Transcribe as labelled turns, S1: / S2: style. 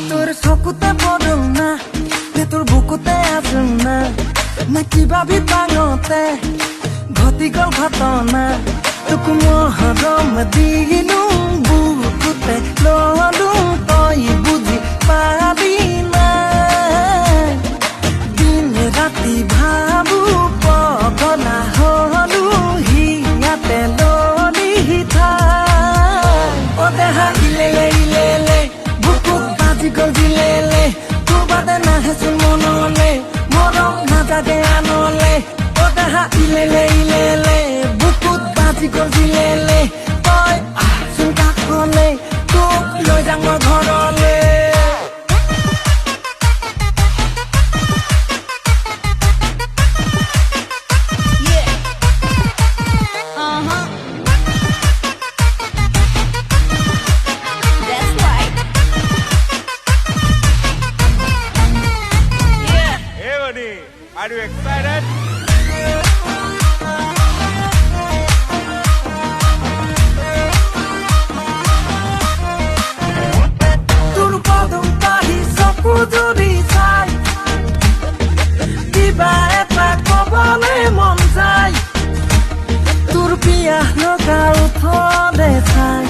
S1: তোৰ চকুতে পৰো না তোৰ বুকুতে আছো না না কিবা বিপাঙতে ঘটি গ'ল ঘটনা তোক মহৰম দিলো বুকুতে ললো তই বুজি পাবি না দিন ৰাতি ভাবো পগলা হলো হিয়াতে ললি ঠাই অ দেহা ইলে বুকুত বাজি গ'ল দিলে তোৰ বাদে নাহেচোন মনলে মৰম নাজাগে আনলে অ দেহা ইলে বুকুত বাজি গ'ল দিলে তই আহচোন কাষলে তোক লৈ যাম মই ঘৰলে
S2: Are you excited?
S1: তোৰ পদুম পাহি চকু যদি চাই কিবা এটা কবলে মন যায় তোৰ পিয়া লগা উঠলে চাই